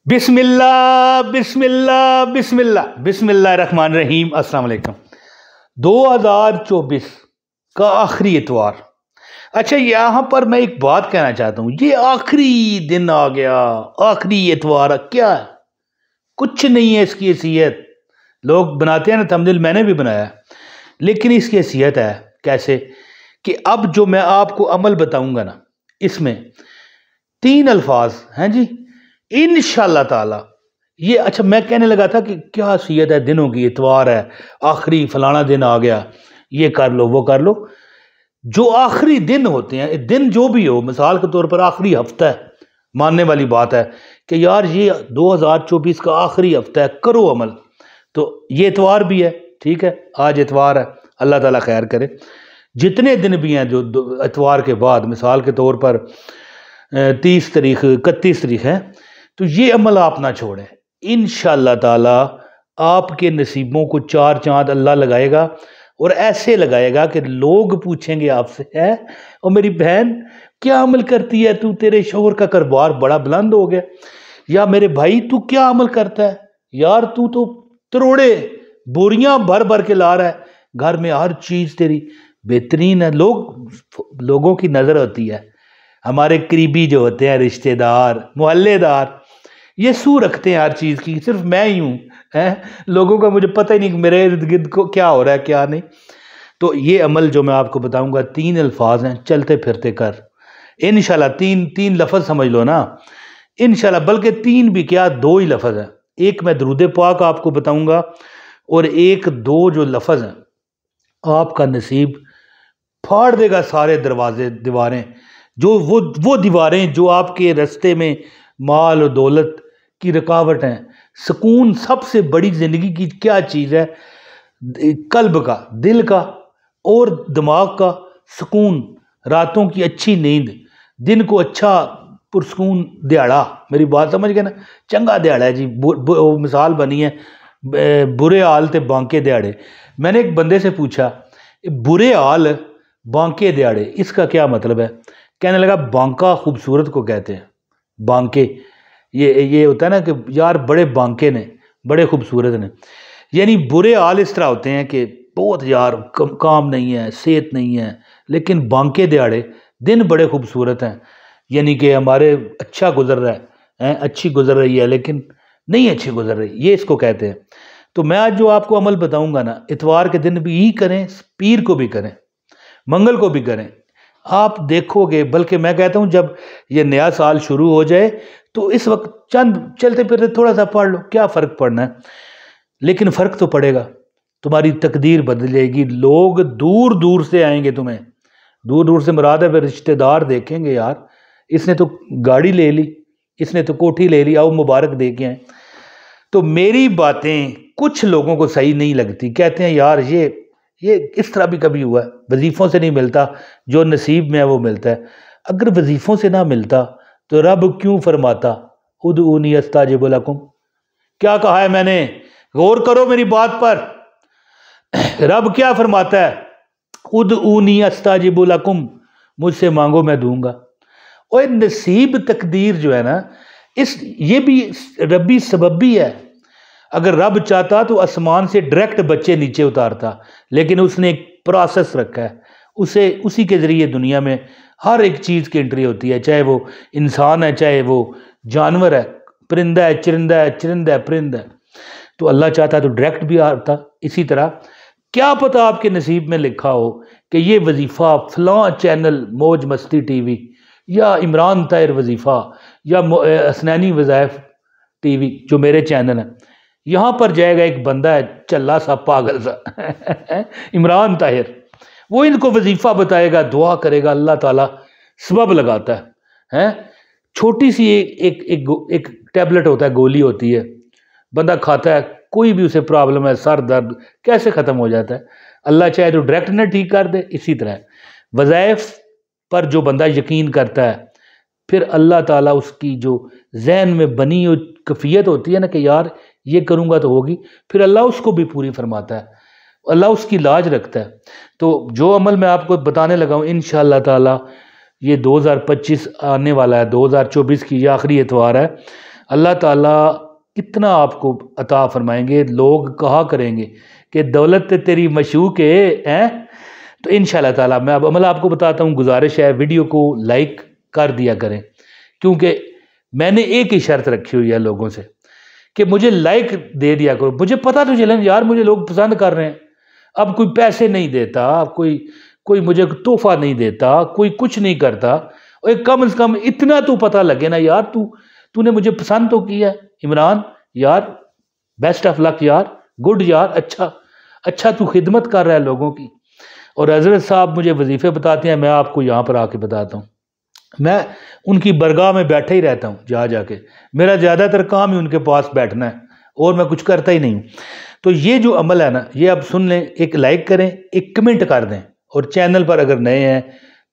بسم اللہ بسم اللہ بسم اللہ بسم اللہ الرحمن الرحیم۔ السلام علیکم۔ 2024 کا آخری اتوار۔ اچھا، یہاں پر میں ایک بات کہنا چاہتا ہوں، یہ آخری دن آ گیا، آخری اتوار کیا ہے؟ کچھ نہیں ہے اس کی حیثیت۔ لوگ بناتے ہیں نا تھمبنیل، میں نے بھی بنایا ہے، لیکن اس کی حیثیت ہے کیسے کہ اب جو میں آپ کو عمل بتاؤں گا نا، اس میں 3 الفاظ ہیں جی، انشاءاللہ تعالی یہ۔ اچھا، میں کہنے لگا تھا کہ کیا حیثیت ہے دنوں کی، اتوار ہے، آخری فلانا دن آ گیا، یہ کر لو وہ کر لو۔ جو آخری دن ہوتے ہیں، دن جو بھی ہو، مثال کے طور پر آخری ہفتہ ہے، ماننے والی بات ہے کہ یار یہ 2024 کا آخری ہفتہ ہے، کرو عمل، تو یہ اتوار بھی ہے، ٹھیک ہے، آج اتوار ہے، اللہ تعالیٰ خیر کرے۔ جتنے دن بھی ہیں جو اتوار کے بعد، مثال کے طور پر 30 تاریخ 31 تاریخ ہے، تو یہ عمل آپ نہ چھوڑیں۔ انشاءاللہ تعالی آپ کے نصیبوں کو 4 چاند اللہ لگائے گا، اور ایسے لگائے گا کہ لوگ پوچھیں گے آپ سے، ہے اور میری بہن کیا عمل کرتی ہے تو، تیرے شوہر کا کاروبار بڑا بلند ہو گیا، یا میرے بھائی تو کیا عمل کرتا ہے، یار تو تروڑے بوریاں بھر بھر کے لا رہا ہے، گھر میں ہر چیز تیری بہترین ہے۔ لوگوں کی نظر ہوتی ہے، ہمارے قریبی جو ہوتے ہیں، رشتہ دار، محلے دار، یہ سو رکھتے ہیں ہر چیز کی، صرف میں ہی ہوں، لوگوں کا مجھے پتہ ہی نہیں کہ میرے ارد گرد کو کیا ہو رہا ہے کیا نہیں۔ تو یہ عمل جو میں آپ کو بتاؤں گا، 3 الفاظ ہیں، چلتے پھرتے کر انشاءاللہ۔ 3 لفظ سمجھ لو نا انشاءاللہ، بلکہ 3 بھی کیا، 2 ہی لفظ ہیں۔ ایک میں درود پاک آپ کو بتاؤں گا، اور 2 جو لفظ ہیں، آپ کا نصیب پھاڑ دے گا سارے دروازے، دیواریں، جو وہ دیواریں جو آپ کے رستے میں مال و دولت کی رکاوٹ ہیں۔ سکون سب سے بڑی زندگی کی کیا چیز ہے؟ قلب کا، دل کا اور دماغ کا سکون، راتوں کی اچھی نیند، دن کو اچھا پرسکون دیہڑا۔ میری بات سمجھ گئے نا؟ چنگا دیہڑا ہے جی، مثال بنی ہے برے حال تے بانکے دیہڑے۔ میں نے ایک بندے سے پوچھا، برے حال بانکے دیہڑے اس کا کیا مطلب ہے؟ کہنے لگا بانکا خوبصورت کو کہتے ہیں، بانکے یہ ہوتا ہے نا کہ یار بڑے بانکے نے، بڑے خوبصورت نے، یعنی برے حال اس طرح ہوتے ہیں کہ بہت یار کام نہیں ہے، صحت نہیں ہے، لیکن بانکے دیہڑے دن بڑے خوبصورت ہیں، یعنی کہ ہمارے اچھا گزر رہا ہے، اچھی گزر رہی ہے، لیکن نہیں اچھی گزر رہی، یہ اس کو کہتے ہیں۔ تو میں آج جو آپ کو عمل بتاؤں گا نا، اتوار کے دن بھی ہی کریں، پیر کو بھی کریں، منگل کو بھی کریں، آپ دیکھو گے۔ بلکہ میں کہتا ہوں جب یہ نیا سال شروع ہو جائے تو اس وقت چند چلتے پھرتے تھوڑا سا پڑھ لو، کیا فرق پڑنا ہے، لیکن فرق تو پڑے گا، تمہاری تقدیر بدل جائے گی۔ لوگ دور دور سے آئیں گے تمہیں، دور دور سے مراد ہے، پھر رشتہ دار دیکھیں گے، یار اس نے تو گاڑی لے لی، اس نے تو کوٹھی لے لی، آؤ مبارک دے کے آئیں۔ تو میری باتیں کچھ لوگوں کو صحیح نہیں لگتی، کہتے ہیں یار یہ اس طرح بھی کبھی ہوا ہے، وظیفوں سے نہیں ملتا، جو نصیب میں ہے وہ ملتا ہے۔ اگر وظیفوں سے نہ ملتا تو رب کیوں فرماتا ادعونی استجب لکم؟ کیا کہا ہے میں نے؟ غور کرو میری بات پر، رب کیا فرماتا ہے؟ ادعونی استجب لکم، مجھ سے مانگو میں دوں گا۔ اور نصیب تقدیر جو ہے نا، یہ بھی ربی سبب بھی ہے۔ اگر رب چاہتا تو آسمان سے ڈائریکٹ بچے نیچے اتارتا، لیکن اس نے ایک پروسیس رکھا ہے، اسی کے ذریعے دنیا میں ہر ایک چیز کی انٹری ہوتی ہے، چاہے وہ انسان ہے، چاہے وہ جانور ہے، پرندہ ہے، چرندہ ہے، چرندہ ہے، پرند ہے۔ تو اللہ چاہتا تو ڈائریکٹ بھی آتا۔ اسی طرح کیا پتہ آپ کے نصیب میں لکھا ہو کہ یہ وظیفہ فلاں چینل موج مستی ٹی وی، یا عمران طاہر وظیفہ، یا حسنینی وظائف ٹی وی جو میرے چینل ہیں، یہاں پر جائے گا ایک بندہ ہے چلا سا پاگل سا عمران طاہر، وہ ان کو وظیفہ بتائے گا، دعا کرے گا، اللہ تعالیٰ سبب لگاتا ہے۔ چھوٹی سی ایک ٹیبلٹ ہوتا ہے، گولی ہوتی ہے، بندہ کھاتا ہے، کوئی بھی اسے پرابلم ہے، سر درد کیسے ختم ہو جاتا ہے؟ اللہ چاہے تو ڈائریکٹ نہ ٹھیک کر دے۔ اسی طرح وظائف پر جو بندہ یقین کرتا ہے، پھر اللہ تعالیٰ اس کی جو ذہن میں بنی ہوئی کیفیت ہوتی ہے نا کہ یار یہ کروں گا تو ہوگی، پھر اللہ اس کو بھی پوری فرماتا ہے، اللہ اس کی لاج رکھتا ہے۔ تو جو عمل میں آپ کو بتانے لگا ہوں، انشاءاللہ تعالیٰ یہ 2025 آنے والا ہے، 2024 کی یہ آخری اتوار ہے، اللہ تعالیٰ اتنا آپ کو عطا فرمائیں گے، لوگ کہا کریں گے کہ دولت تیری مشوق ہے۔ تو انشاءاللہ تعالیٰ میں اب عمل آپ کو بتاتا ہوں، گزارش ہے ویڈیو کو لائک کر دیا کریں، کیونکہ میں نے ایک ہی شرط رکھی ہوئی ہے لوگوں سے کہ مجھے لائک دے دیا کرو، مجھے پتہ تو چلے یار مجھے لوگ پسند کر رہے ہیں۔ اب کوئی پیسے نہیں دیتا، کوئی مجھے تحفہ نہیں دیتا، کوئی کچھ نہیں کرتا، اور کم از کم اتنا تو پتہ لگے نا یار تو نے مجھے پسند تو کیا ہے عمران یار، بیسٹ آف لک یار، گڈ یار، اچھا تو خدمت کر رہا ہے لوگوں کی۔ اور حضرت صاحب مجھے وظیفے بتاتے ہیں، میں آپ کو یہاں پر آ کے بتاتا ہوں، میں ان کی برگاہ میں بیٹھا ہی رہتا ہوں، جا کے میرا زیادہ تر کام ہی ان کے پاس بیٹھنا ہے، اور میں کچھ کرتا ہی نہیں ہوں۔ تو یہ جو عمل ہے نا، یہ اب سن لیں، ایک لائک کریں، ایک کمنٹ کر دیں، اور چینل پر اگر نئے ہیں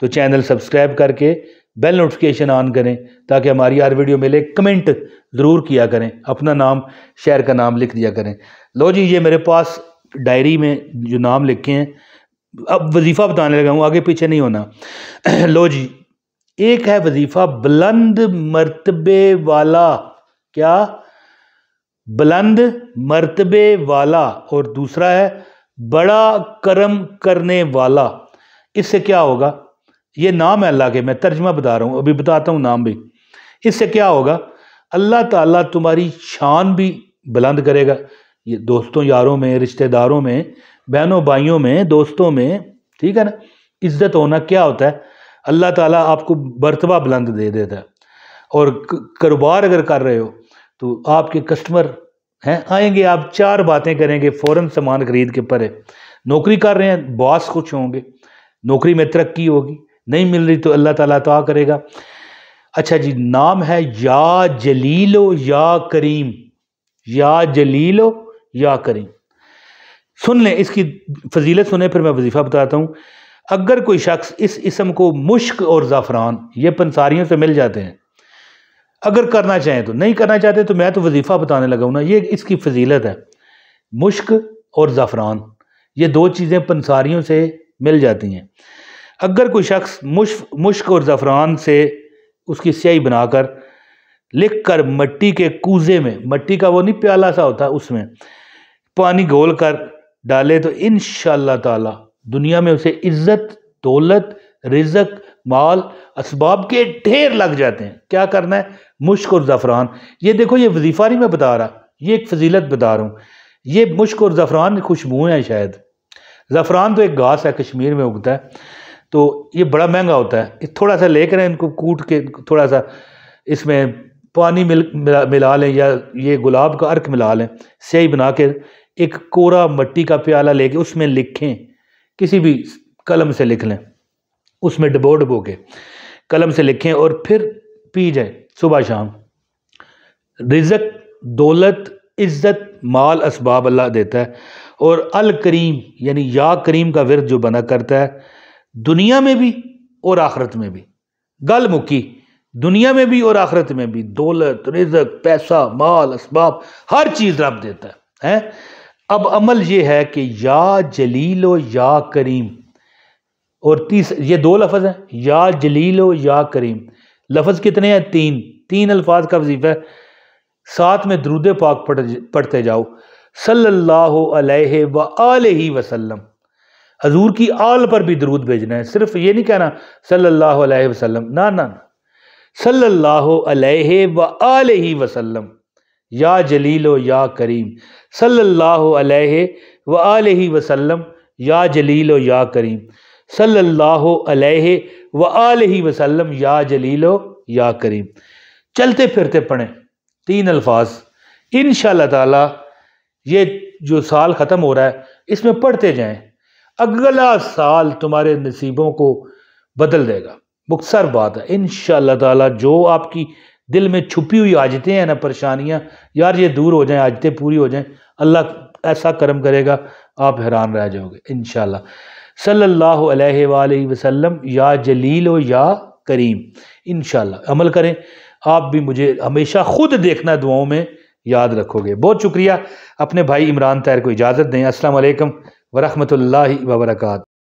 تو چینل سبسکرائب کر کے بیل نوٹیفکیشن آن کریں تاکہ ہماری ہر ویڈیو ملے۔ کمنٹ ضرور کیا کریں، اپنا نام، شہر کا نام لکھ دیا کریں۔ لو جی، یہ میرے پاس ڈائری میں جو نام لکھے ہیں، اب وظیفہ بتانے لگا ہوں، آگے پیچھے نہیں ہونا۔ لو جی، ایک ہے وظیفہ بلند مرتبے والا، کیا؟ بلند مرتبے والا، اور دوسرا ہے بڑا کرم کرنے والا۔ اس سے کیا ہوگا؟ یہ نام ہے اللہ کے، میں ترجمہ بتا رہا ہوں، ابھی بتاتا ہوں نام بھی۔ اس سے کیا ہوگا؟ اللہ تعالیٰ تمہاری شان بھی بلند کرے گا، یہ دوستوں یاروں میں، رشتہ داروں میں، بہنوں بھائیوں میں، دوستوں میں، ٹھیک ہے نا؟ عزت ہونا کیا ہوتا ہے؟ اللہ تعالیٰ آپ کو مرتبہ بلند دے دیتا ہے۔ اور کاروبار اگر کر رہے ہو تو آپ کے کسٹمر آئیں گے، آپ 4 باتیں کریں گے، فوراً سامان خرید کے پڑے۔ نوکری کر رہے ہیں، باس خوش ہوں گے، نوکری میں ترقی ہوگی، نہیں مل رہی تو اللہ تعالیٰ عطا کرے گا۔ اچھا جی، نام ہے یا جلیلو یا کریم، یا جلیلو یا کریم۔ سن لیں اس کی فضیلت، سنیں پھر میں وظیفہ بتاتا ہوں۔ اگر کوئی شخص اس اسم کو مشک اور زعفران، یہ پنساریوں سے مل جاتے ہیں، اگر کرنا چاہیں تو، نہیں کرنا چاہتے تو میں تو وظیفہ بتانے لگا ہوں نا، یہ اس کی فضیلت ہے۔ مشک اور زعفران، یہ 2 چیزیں پنساریوں سے مل جاتی ہیں۔ اگر کوئی شخص مشک اور زعفران سے اس کی سیاہی بنا کر لکھ کر مٹی کے کوزے میں، مٹی کا وہ نہیں پیالہ سا ہوتا، اس میں پانی گھول کر ڈالے تو انشاءاللہ تعالی دنیا میں اسے عزت، دولت، رزق، مال، اسباب کے ڈھیر لگ جاتے ہیں۔ کیا کرنا ہے؟ مشک اور زعفران۔ یہ دیکھو، یہ وظیفہ نہیں میں بتا رہا، یہ ایک فضیلت بتا رہا ہوں۔ یہ مشک اور زعفران خوشبو ہیں شاید۔ زعفران تو ایک گھاس ہے، کشمیر میں اگتا ہے، تو یہ بڑا مہنگا ہوتا ہے۔ تھوڑا سا لے کر ان کو کوٹ کے تھوڑا سا اس میں پانی ملا لیں، یا یہ گلاب کا عرق ملا لیں، سیاہی بنا کے ایک کورا مٹی کا پیالہ لے کے اس میں لکھیں، کسی بھی قلم سے لکھ لیں، اس میں ڈبو کے قلم سے لکھیں، اور پھر پی جائیں صبح شام۔ رزق، دولت، عزت، مال، اسباب اللہ دیتا ہے۔ اور الکریم یعنی یا کریم کا ورد جو بنا کرتا ہے، دنیا میں بھی اور آخرت میں بھی، گل مکی، دنیا میں بھی اور آخرت میں بھی، دولت، رزق، پیسہ، مال، اسباب، ہر چیز رب دیتا ہے۔ اب عمل یہ ہے کہ یا جلیل و یا کریم، اور یہ 2 لفظ ہیں، یا جلیل و یا کریم۔ لفظ کتنے ہیں؟ 3 الفاظ کا وظیفہ ہے۔ ساتھ میں درود پاک پڑھتے جاؤ، صلی اللہ علیہ وآلہ وسلم۔ حضور کی آل پر بھی درود بھیجنا ہے، صرف یہ نہیں کہنا صلی اللہ علیہ وسلم، نہ، صلی اللہ علیہ وآلہ وسلم، یا جلیل و یا کریم، صلی اللہ علیہ وآلہ وسلم، یا جلیل و یا کریم، صلی اللہ علیہ وآلہ وسلم، یا جلیل و یا کریم۔ چلتے پھرتے پڑھیں 3 الفاظ، انشاءاللہ تعالی یہ جو سال ختم ہو رہا ہے اس میں پڑھتے جائیں، اگلا سال تمہارے نصیبوں کو بدل دے گا۔ مختصر بات ہے، انشاءاللہ تعالی جو آپ کی دل میں چھپی ہوئی حاجتیں ہیں نا، پریشانیاں، یار یہ دور ہو جائیں، حاجتیں پوری ہو جائیں، اللہ ایسا کرم کرے گا آپ حیران رہ جاؤ گے انشاءاللہ۔ صلی اللہ علیہ وآلہ وسلم، یا جلیل و یا کریم، انشاءاللہ عمل کریں۔ آپ بھی مجھے ہمیشہ خود دیکھنا دعاؤں میں یاد رکھو گے۔ بہت شکریہ۔ اپنے بھائی عمران طاہر کو اجازت دیں۔ السلام علیکم ورحمۃ اللہ وبرکاتہ۔